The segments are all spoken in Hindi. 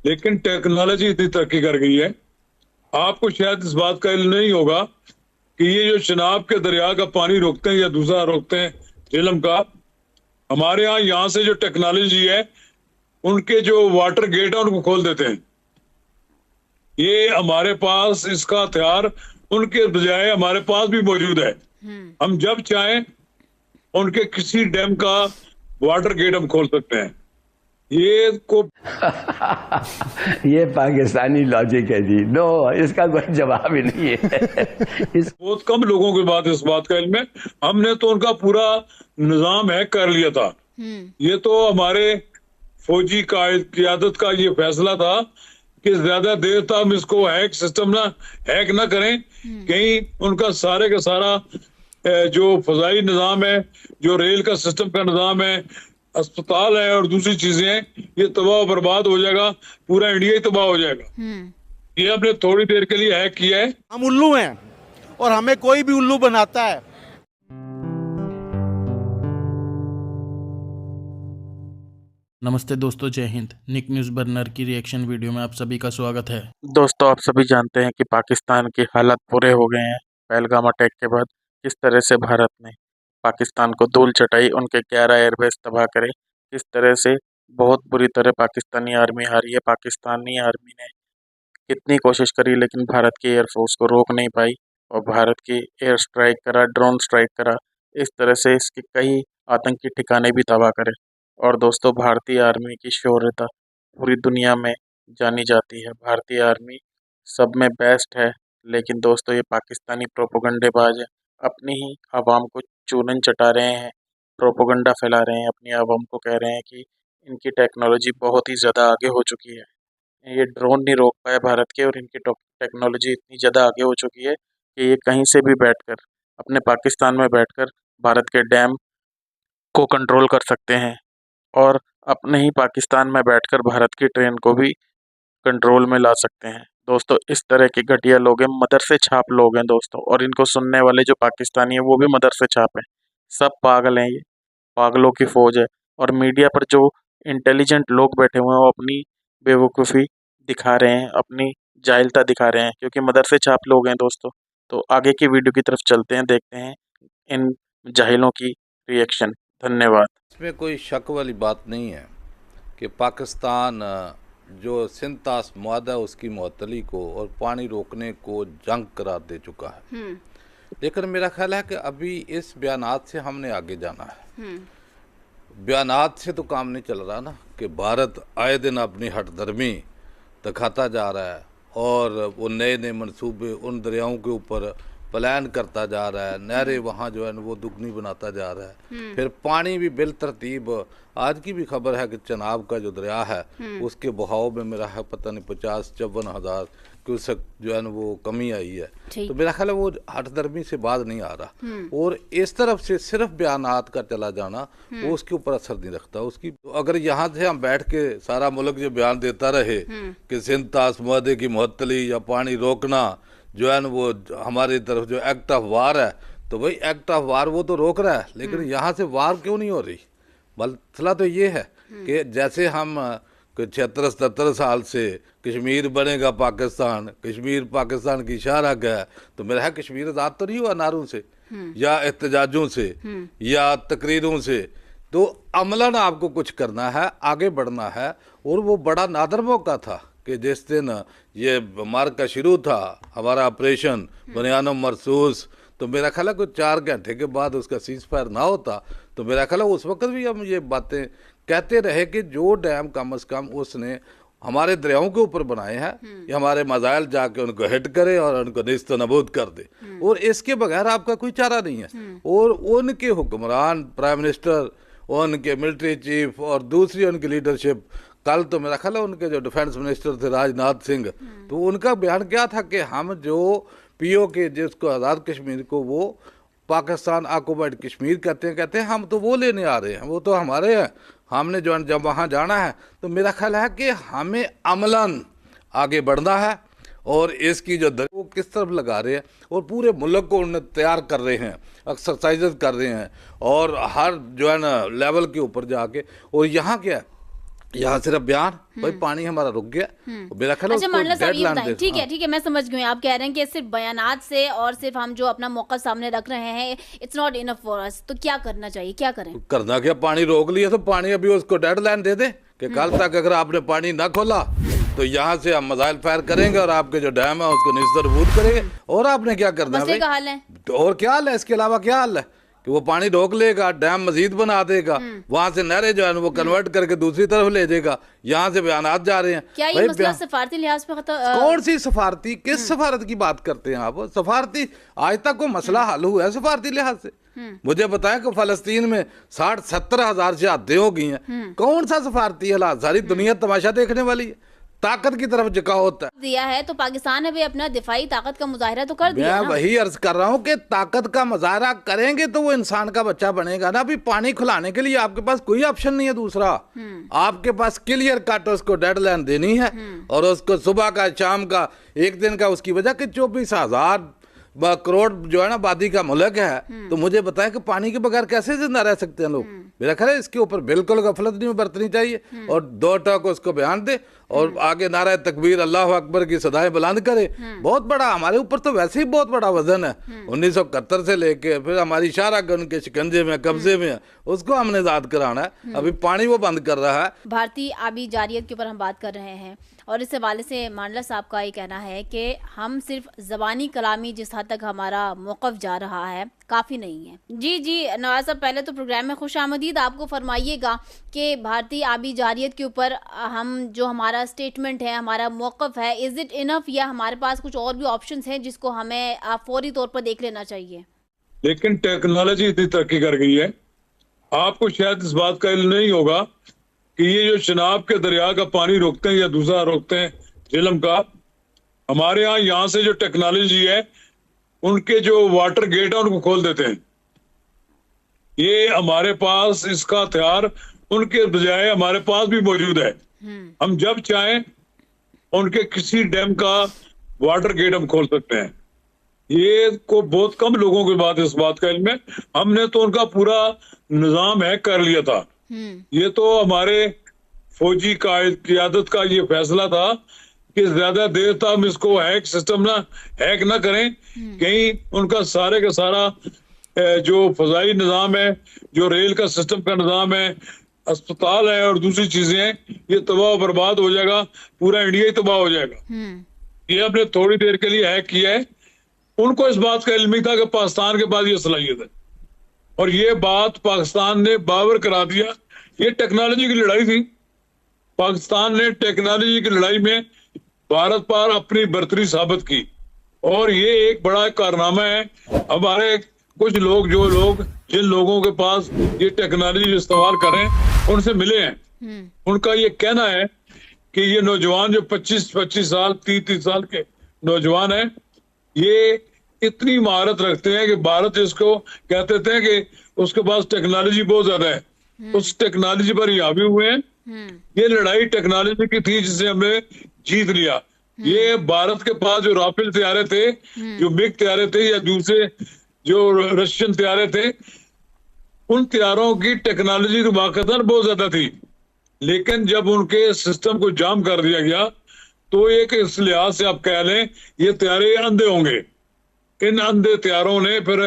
लेकिन टेक्नोलॉजी इतनी तरक्की कर गई है, आपको शायद इस बात का इल्म नहीं होगा कि ये जो चिनाब के दरिया का पानी रोकते हैं या दूसरा रोकते हैं झेलम का, हमारे यहाँ से जो टेक्नोलॉजी है, उनके जो वाटर गेट है उनको खोल देते हैं। ये हमारे पास इसका हथियार उनके बजाय हमारे पास भी मौजूद है। हम जब चाहें उनके किसी डैम का वाटर गेट हम खोल सकते हैं। ये को ये पाकिस्तानी लॉजिक है जी। नो, इसका कोई जवाब ही नहीं है। बहुत कम लोगों के बाद इस बात का इल्म है। हमने तो उनका पूरा निजाम हैक कर लिया था। ये तो हमारे फौजी क़यादत का ये फैसला था कि ज्यादा देर तक हम इसको हैक ना करें। कहीं उनका सारे का सारा जो फजाई निजाम है, जो रेल का सिस्टम का निजाम है, अस्पताल है और दूसरी चीजें हैं, ये तबाह बर्बाद हो जाएगा, पूरा इंडिया ही तबाह हो जाएगा। ये हमने थोड़ी देर के लिए हैक किया है। हम उल्लू हैं और हमें कोई भी उल्लू बनाता है। नमस्ते दोस्तों, जय हिंद। निक न्यूज़ बर्नर की रिएक्शन वीडियो में आप सभी का स्वागत है। दोस्तों, आप सभी जानते हैं कि पाकिस्तान की हालत बुरे हो गए हैं। पहलगाम अटैक के बाद किस तरह से भारत ने पाकिस्तान को धूल चटाई, उनके 11 एयरबेस तबाह करे, किस तरह से बहुत बुरी तरह पाकिस्तानी आर्मी हारी है। पाकिस्तानी आर्मी ने कितनी कोशिश करी लेकिन भारत की एयरफोर्स को रोक नहीं पाई और भारत की एयर स्ट्राइक करा, ड्रोन स्ट्राइक करा, इस तरह से इसके कई आतंकी ठिकाने भी तबाह करे। और दोस्तों, भारतीय आर्मी की शौर्यता पूरी दुनिया में जानी जाती है। भारतीय आर्मी सब में बेस्ट है, लेकिन दोस्तों ये पाकिस्तानी प्रोपोगंडेबाज है, अपनी ही आवाम को चूरन चटा रहे हैं, प्रोपोगंडा फैला रहे हैं, अपनी आवाम को कह रहे हैं कि इनकी टेक्नोलॉजी बहुत ही ज़्यादा आगे हो चुकी है। ये ड्रोन नहीं रोक पाए भारत के और इनकी टेक्नोलॉजी इतनी ज़्यादा आगे हो चुकी है कि ये कहीं से भी बैठकर, अपने पाकिस्तान में बैठकर भारत के डैम को कंट्रोल कर सकते हैं और अपने ही पाकिस्तान में बैठकर भारत की ट्रेन को भी कंट्रोल में ला सकते हैं। दोस्तों, इस तरह के घटिया लोग हैं, मदरसे छाप लोग हैं दोस्तों, और इनको सुनने वाले जो पाकिस्तानी हैं वो भी मदरसे छाप हैं। सब पागल हैं, ये पागलों की फौज है। और मीडिया पर जो इंटेलिजेंट लोग बैठे हुए हैं वो अपनी बेवकूफ़ी दिखा रहे हैं, अपनी जाहिलता दिखा रहे हैं, क्योंकि मदरसे छाप लोग हैं दोस्तों। तो आगे की वीडियो की तरफ चलते हैं, देखते हैं इन जाहिलों की रिएक्शन। धन्यवाद। इसमें कोई शक वाली बात नहीं है कि पाकिस्तान जो सिंतास मुआहदा उसकी मुअत्तली को और पानी रोकने को जंग करार दे चुका है। लेकिन मेरा ख्याल है कि अभी इस बयानात से हमने आगे जाना है। बयानात से तो काम नहीं चल रहा ना, कि भारत आए दिन अपनी हठधर्मी दिखाता जा रहा है और वो नए नए मंसूबे उन दरियाओं के ऊपर प्लान करता जा रहा है, नहरें वहाँ जो है वो दुगनी बनाता जा रहा है। फिर पानी भी बिल तरतीब, आज की भी खबर है कि चनाब का जो दरिया है उसके बहाव में मेरा है पता नहीं 50-54 हज़ार क्यूसेक जो है ना वो कमी आई है। तो मेरा ख्याल है वो हठधर्मी से बात नहीं आ रहा, और इस तरफ से सिर्फ बयानात का चला जाना वो उसके ऊपर असर नहीं रखता। उसकी अगर यहाँ से हम बैठ के सारा मुल्क जो बयान देता रहे कि सिंध तास मुआहदे की मुअत्तली या पानी रोकना जो है ना वो हमारी तरफ जो एक्ट ऑफ वार है, तो भाई एक्ट ऑफ वार वो तो रोक रहा है, लेकिन यहाँ से वार क्यों नहीं हो रही? मसला तो ये है कि जैसे हम 76-77 साल से कश्मीर बनेगा पाकिस्तान, कश्मीर पाकिस्तान की शाहराग है, तो मेरा है कश्मीर आज़ाद तो नहीं हुआ नारों से या एहतजाजों से या तकरीरों से। तो अमलन आपको कुछ करना है, आगे बढ़ना है, और वो बड़ा नादर मौका था कि जिस दिन ये मार्ग का शुरू था हमारा ऑपरेशन बनियानो मरसूस, तो मेरा ख्याल है कुछ 4 घंटे के बाद उसका सीज फायर ना होता तो मेरा ख्याल है उस वक्त भी हम ये बातें कहते रहे कि जो डैम कम अज़ कम उसने हमारे दरियाओं के ऊपर बनाए हैं, ये हमारे मज़ाइल जाके उनको हिट करे और उनको निस्त नबूद कर दे, और इसके बगैर आपका कोई चारा नहीं है। और उनके हुक्मरान, प्राइम मिनिस्टर, उनके मिलिट्री चीफ और दूसरी उनकी लीडरशिप, कल तो मेरा ख्याल है उनके जो डिफेंस मिनिस्टर थे राजनाथ सिंह, तो उनका बयान क्या था कि हम जो पीओ के जिसको आज़ाद कश्मीर को वो पाकिस्तान ऑक्युपाइड कश्मीर कहते हैं हम तो वो लेने आ रहे हैं, वो तो हमारे हैं, हमने जो जब वहाँ जाना है। तो मेरा ख्याल है कि हमें अमलन आगे बढ़ना है और इसकी जो वो किस तरफ लगा रहे हैं और पूरे मुल्क को उन्हें तैयार कर रहे हैं, एक्सरसाइज कर रहे हैं और हर जो है ना लेवल के ऊपर जाके। और यहाँ क्या है यहाँ सिर्फ बयान भाई पानी हमारा रुक गया, मेरा ख्याल है अच्छा उसको मंडला साहब ये डेडलाइन बताएं, दे। ठीक है ठीक है, मैं समझ गई। आप कह रहे हैं कि सिर्फ बयानात से और सिर्फ हम जो अपना मौका सामने रख रहे हैं, it's not enough for us. तो क्या करना चाहिए, क्या करें? करना क्या, पानी रोक लिया तो पानी अभी उसको डेडलाइन दे दे कि कल तक अगर आपने पानी ना खोला तो यहाँ से हम मिसाइल फायर करेंगे और आपके जो डैम है उसको निस्तरबूत करेंगे। और आपने क्या करना है मसले का भाई? हल है। तो और क्या हाल है, इसके अलावा क्या हाल है कि वो पानी रोक लेगा, डैम मजीद बना देगा, वहां से नहरें जो है वो कन्वर्ट करके दूसरी तरफ ले जाएगा। यहाँ से बयानात जा रहे हैं। क्या ये भाई मसला सफारती लिहाज पे कौन सी सफारती, किस सफारत की बात करते हैं आप? सफारती आज तक कोई मसला हल हुआ है सफारती लिहाज से? मुझे बताया कि फलस्तीन में 60-70 हजार शहादतें हो गई हैं। कौन सा सफारती हालात? सारी दुनिया तमाशा देखने वाली है, ताकत की तरफ झुकाव होता है। दिया है तो पाकिस्तान ने भी अपना दिफाई ताकत का मुजाहरा तो कर दिया मैं ना। वही अर्ज कर रहा हूँ कि ताकत का मुजाहरा करेंगे तो वो इंसान का बच्चा बनेगा ना। अभी पानी खुलाने के लिए आपके पास कोई ऑप्शन नहीं है दूसरा। आपके पास क्लियर कट उसको डेडलाइन देनी है और उसको सुबह का शाम का एक दिन का, उसकी वजह कि 24,000 करोड़ जो है ना आबादी का मुल्क है। तो मुझे बताएं कि पानी के बगैर कैसे जिंदा रह सकते हैं लोग? मेरा ख्याल है इसके ऊपर बिल्कुल गफलत नहीं बरतनी चाहिए और 2 टक उसको बयान दे और आगे नारा तकबीर अल्लाह अकबर की सदाएं बुलंद करे। बहुत बड़ा हमारे ऊपर तो वैसे ही बहुत बड़ा वजन है। 1971 से लेके फिर हमारी शाहरागन के शिकंजे में, कब्जे में है, उसको हमने आजाद कराना है। अभी पानी वो बंद कर रहा है। भारतीय आबी जारियत के ऊपर हम बात कर रहे हैं और इस हवाले से मंडला साहब का ये कहना है कि हम सिर्फ ज़बानी कलामी जिस हद तक हमारा मौक़िफ़ जा रहा है काफ़ी नहीं है। जी जी नवाज साहब, पहले तो प्रोग्राम में खुश आमदीद। आपको फरमाइएगा कि भारतीय आबी जारियत के ऊपर हम जो हमारा स्टेटमेंट है, हमारा मौक़िफ़ है, इज़ इट इनफ या हमारे पास कुछ और भी ऑप्शंस हैं जिसको हमें फौरी तौर पर देख लेना चाहिए? लेकिन टेक्नोलॉजी इतनी तरक्की कर गई है, आपको शायद इस बात का इल्म नहीं होगा कि ये जो चिनाब के दरिया का पानी रोकते हैं या दूसरा रोकते हैं झेलम का, हमारे यहाँ से जो टेक्नोलॉजी है उनके जो वाटर गेट है उनको खोल देते हैं। ये हमारे पास इसका हथियार उनके बजाय हमारे पास भी मौजूद है। हम जब चाहें उनके किसी डैम का वाटर गेट हम खोल सकते हैं। ये को बहुत कम लोगों के बाद इस बात का इल्म है। हमने तो उनका पूरा निजाम हैक कर लिया था। ये तो हमारे फौजी क़यादत का ये फैसला था कि ज्यादा देर तक हम इसको हैक ना करें, कहीं उनका सारे का सारा जो फजाई निजाम है, जो रेल का सिस्टम का निजाम है, अस्पताल है और दूसरी चीजें हैं, ये तबाह बर्बाद हो जाएगा, पूरा इंडिया ही तबाह हो जाएगा। ये हमने थोड़ी देर के लिए हैक किया है। उनको इस बात का इल्म था कि पाकिस्तान के पास ये सलाहियत है और ये बात पाकिस्तान ने बावर करा दिया। ये टेक्नोलॉजी की लड़ाई थी। पाकिस्तान ने टेक्नोलॉजी की लड़ाई में भारत पर अपनी बर्तरी साबित की और ये एक बड़ा कारनामा है। हमारे कुछ लोग जिन लोगों के पास ये टेक्नोलॉजी इस्तेमाल करें उनसे मिले हैं, उनका ये कहना है कि ये नौजवान जो 25-25 साल 30-30 साल के नौजवान हैं, ये इतनी महारत रखते हैं कि भारत जिसको कहते थे कि उसके पास टेक्नोलॉजी बहुत ज्यादा है, उस टेक्नोलॉजी पर हावी हुए हैं। ये लड़ाई टेक्नोलॉजी की थी जिसे हमने जीत लिया। ये भारत के पास जो राफेल तैयारे थे, जो मिग तैयारे थे या दूसरे जो रशियन तैयारे थे, उन तैयारों की टेक्नोलॉजी तो वाकईतन बहुत ज्यादा थी, लेकिन जब उनके सिस्टम को जाम कर दिया गया तो एक इस लिहाज से आप कह लें ये तैयारे अंधे होंगे। इन अंधे तैयारों ने फिर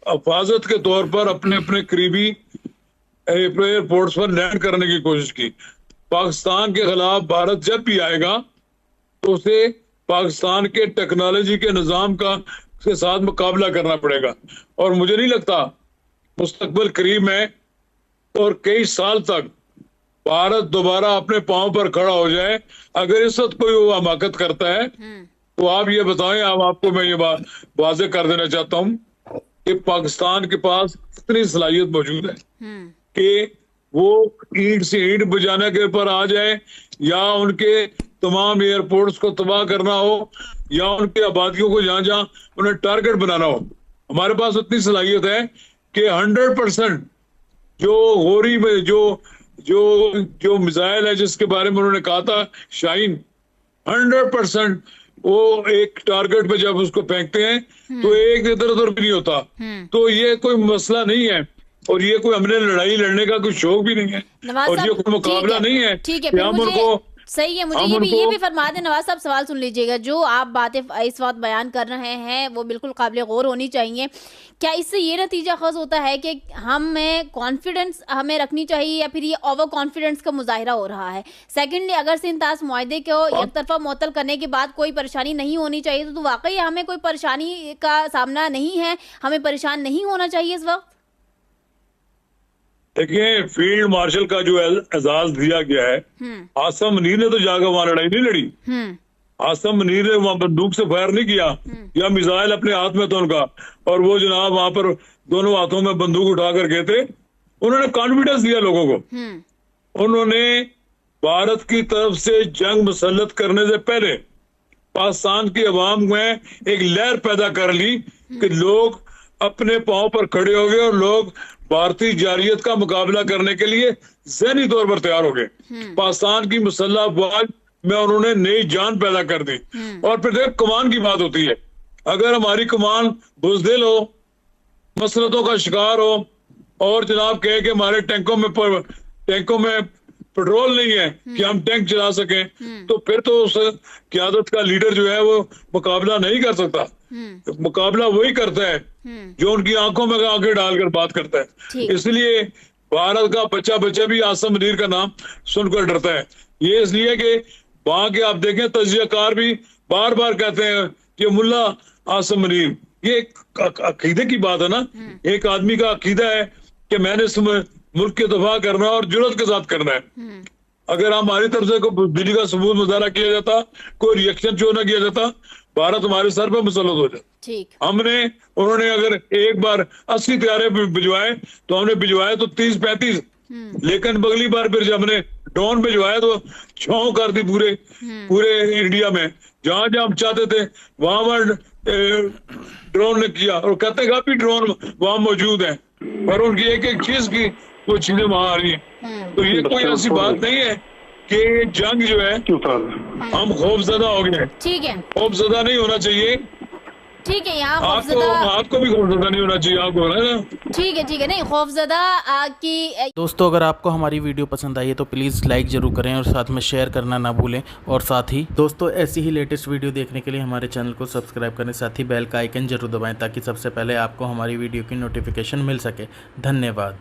हिफाजत के तौर पर अपने अपने करीबी एयरपोर्ट्स पर लैंड करने की कोशिश की। पाकिस्तान के खिलाफ भारत जब भी आएगा तो उसे पाकिस्तान के टेक्नोलॉजी के निजाम का के साथ मुकाबला करना पड़ेगा और मुझे नहीं लगता मुस्तकबिल करीब में और कई साल तक भारत दोबारा अपने पांव पर खड़ा हो जाए। अगर इस वक्त कोई वो हमाकत करता है तो आप ये बताएं, आपको मैं ये बात वाज़ेह कर देना चाहता हूँ कि पाकिस्तान के पास इतनी सलाहियत मौजूद है कि वो ईंट से ईंट बजाने के ऊपर आ जाए या उनके तमाम एयरपोर्ट्स को तबाह करना हो या उनकी आबादियों को जहां जहां उन्हें टारगेट बनाना हो। हमारे पास इतनी सलाहियत है कि 100% जो गोरी में जो मिसाइल है जिसके बारे में उन्होंने कहा था शाहीन, 100% वो एक टारगेट पे जब उसको फेंकते हैं तो एक इधर उधर भी नहीं होता। तो ये कोई मसला नहीं है और ये कोई हमने लड़ाई लड़ने का कोई शौक भी नहीं है, नवाज और ये साहब, कोई मुकाबला नहीं है ठीक है, कि फिर हम मुझे उनको सही है, मुझे हम ये भी उनको फरमा दें नवाज साहब, सवाल सुन लीजिएगा। जो आप बातें इस वक्त बयान कर रहे हैं वो बिल्कुल काबिल गौर होनी चाहिए। क्या इससे ये नतीजा खस होता है कि हमें कॉन्फिडेंस हमें रखनी चाहिए, या फिर ये ओवर कॉन्फिडेंस का मुजाहिरा हो रहा है? सेकेंडली, अगर सिंतास मुआहदे को एक तरफा मुअत्तल करने के बाद कोई परेशानी नहीं होनी चाहिए, तो वाकई हमें कोई परेशानी का सामना नहीं है, हमें परेशान नहीं होना चाहिए इस वक्त? देखिए, फील्ड मार्शल का जो एजाज दिया गया है, आसम मुनीर ने तो जाकर वहां लड़ाई नहीं लड़ी। आसम मुनीर ने वहां बंदूक से फायर नहीं किया, या मिसाइल अपने हाथ में था उनका, और वो जनाब वहां पर दोनों हाथों में बंदूक उठा कर गए थे। उन्होंने कॉन्फिडेंस दिया लोगों को। उन्होंने भारत की तरफ से जंग मुसल्लत करने से पहले पाकिस्तान की अवाम में एक लहर पैदा कर ली कि लोग अपने पांव पर खड़े हो गए और लोग भारतीय जारियत का मुकाबला करने के लिए ज़हनी तौर पर तैयार हो गए। पाकिस्तान की मुसल्लह अफवाज में उन्होंने नई जान पैदा कर दी। और फिर देख, कमान की बात होती है, अगर हमारी कमान बुज़दिल हो, मसलतों का शिकार हो, और जनाब कहे कि हमारे टैंकों में पेट्रोल नहीं है कि हम टैंक चला सकें, तो फिर तो उस क़यादत का लीडर जो है वो मुकाबला नहीं कर सकता। मुकाबला वही करता है जो उनकी आंखों में आंखें डालकर बात करता है। इसलिए भारत का बच्चा बच्चा भी आसम मुनीर का नाम सुनकर डरता है। ये इसलिए कि वहां के आप देखें तजियाकार भी बार बार कहते हैं कि मुल्ला आसम मुनीर, ये अकीदे की बात है ना। एक आदमी का अकीदा है कि मैंने इस मुल्क के दफा करना है और जुर्रत के साथ करना है। अगर हमारी तरफ से कोई बिजली का सबूत मुजाहरा किया जाता, कोई रिएक्शन शो ना किया जाता, भारत हमारे सर पर मुसल्लत हो जाता। उन्होंने अगर एक बार 80 तैयारे भिजवाए तो हमने भिजवाए तो 30-35, लेकिन अगली बार फिर जब हमने ड्रोन भिजवाया तो छाँव कर दी पूरे इंडिया में। जहां जहां हम चाहते थे वहां ड्रोन ने किया, और कहते काफी ड्रोन वहां मौजूद है, पर उनकी एक एक चीज की वो चीजें वहां आ रही है। तो ये कोई ऐसी बात नहीं है कि जंग जो है हम खौफजदा हो गए। ठीक है, खौफजदा नहीं होना चाहिए। ठीक है, यहाँ आपको भी खौफजदा नहीं होना चाहिए, आपको है ना। ठीक है, नहीं खौफजदा की। दोस्तों, अगर आपको हमारी वीडियो पसंद आई है तो प्लीज़ लाइक ज़रूर करें और साथ में शेयर करना ना भूलें। और साथ ही दोस्तों, ऐसी ही लेटेस्ट वीडियो देखने के लिए हमारे चैनल को सब्सक्राइब करें, साथ ही बेल का आइकन जरूर दबाएं ताकि सबसे पहले आपको हमारी वीडियो की नोटिफिकेशन मिल सके। धन्यवाद।